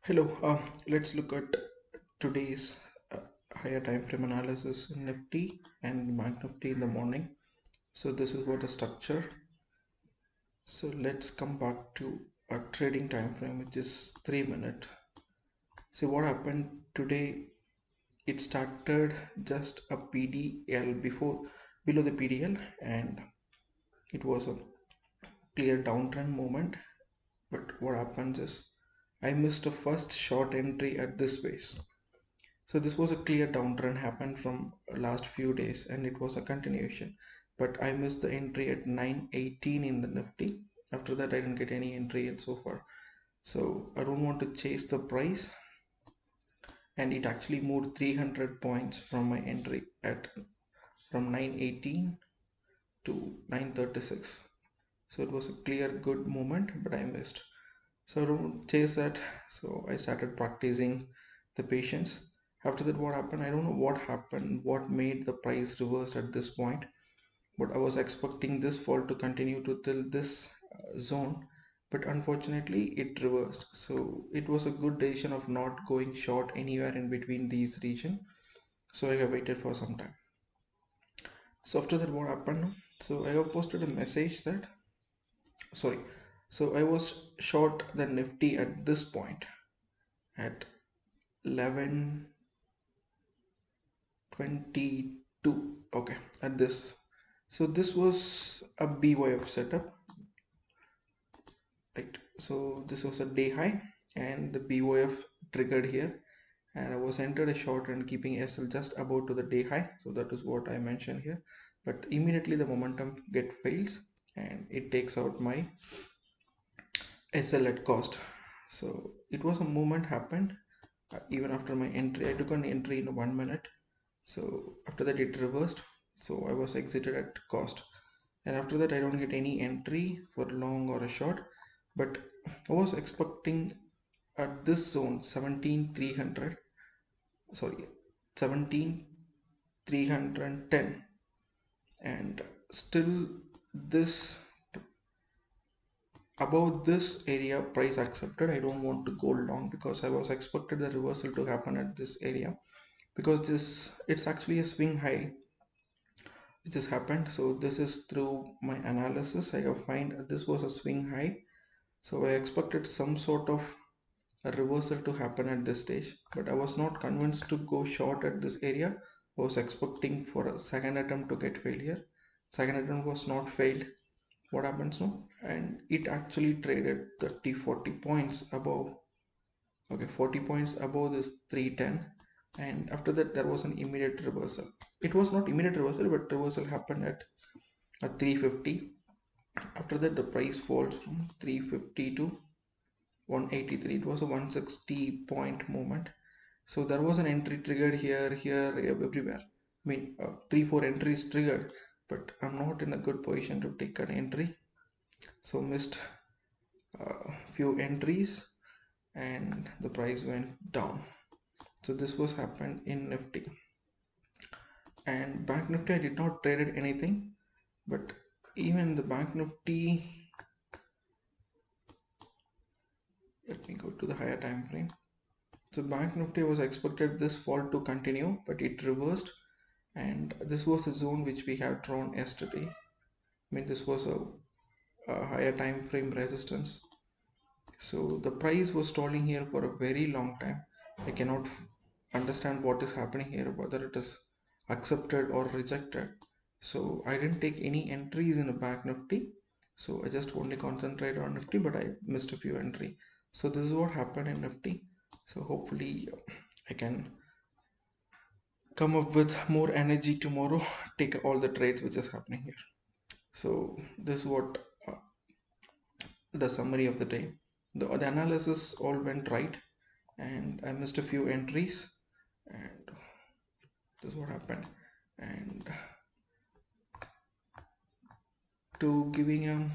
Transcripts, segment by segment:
Hello, let's look at today's uh, higher time frame analysis in Nifty and Bank Nifty in the morning. So this is what the structure. So let's come back to a trading time frame, which is 3 minute. See what happened today. It started just a PDL below the PDL, and it was a clear downtrend movement. But what happens is I missed a first short entry at this base. So this was a clear downtrend happened from last few days and it was a continuation. But I missed the entry at 918 in the Nifty. After that I didn't get any entry yet so far. So I don't want to chase the price, and it actually moved 300 points from my entry at from 918 to 936. So it was a clear good movement, but I missed. So I don't chase that. So I started practicing the patience. After that, what happened? I don't know what happened, what made the price reverse at this point, but I was expecting this fall to continue to till this zone, but unfortunately it reversed. So it was a good decision of not going short anywhere in between these region. So I have waited for some time. So after that, what happened? So I have posted a message that, sorry, so I was short the Nifty at this point at 11:22. Okay, at this. So this was a BYF setup, right? So this was a day high and the BYF triggered here, and I was entered a short and keeping SL just about to the day high. So that is what I mentioned here. But immediately the momentum get fails and it takes out my SL at cost. So it was a movement happened even after my entry. I took an entry in 1 minute. So after that it reversed. So I was exited at cost. And after that I don't get any entry for long or a short. But I was expecting at this zone 17,300, sorry, 17,310, and still this above this area price accepted. I don't want to go long because I was expected the reversal to happen at this area, because this it's actually a swing high which has happened. So this is through my analysis I have find this was a swing high. So I expected some sort of a reversal to happen at this stage, but I was not convinced to go short at this area. I was expecting for a second attempt to get failure. Second attempt was not failed. What happens now? And it actually traded 30-40 points above. Okay, 40 points above this 310, and after that there was an immediate reversal. It was not immediate reversal, but reversal happened at 350. After that the price falls from 350 to 183. It was a 160 point movement. So there was an entry triggered here, everywhere. I mean, 3-4 entries triggered, but I'm not in a good position to take an entry. So missed few entries and the price went down. So this was happened in Nifty. And Bank Nifty I did not traded anything, but even the Bank Nifty, let me go to the higher time frame. So Bank Nifty was expected this fall to continue, but it reversed, and this was the zone which we have drawn yesterday. I mean, this was a higher time frame resistance. So the price was stalling here for a very long time. I cannot understand what is happening here, whether it is accepted or rejected. So I didn't take any entries in a Bank Nifty. So I just only concentrated on Nifty, but I missed a few entry. So this is what happened in Nifty. So hopefully I can come up with more energy tomorrow, take all the trades which is happening here. So this is what the summary of the day. The analysis all went right, and I missed a few entries, and this is what happened. And to giving a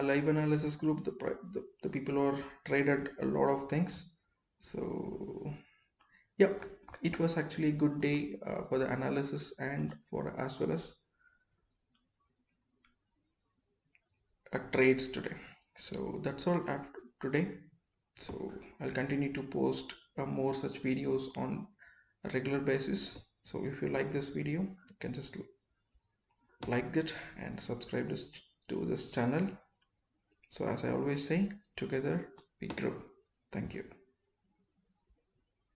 live analysis group, the people who are traded a lot of things. So yeah, it was actually a good day for the analysis and for as well as trades today. So that's all after today. So I'll continue to post more such videos on a regular basis. So if you like this video, you can just like it and subscribe to this channel. So as I always say, together we grow. Thank you.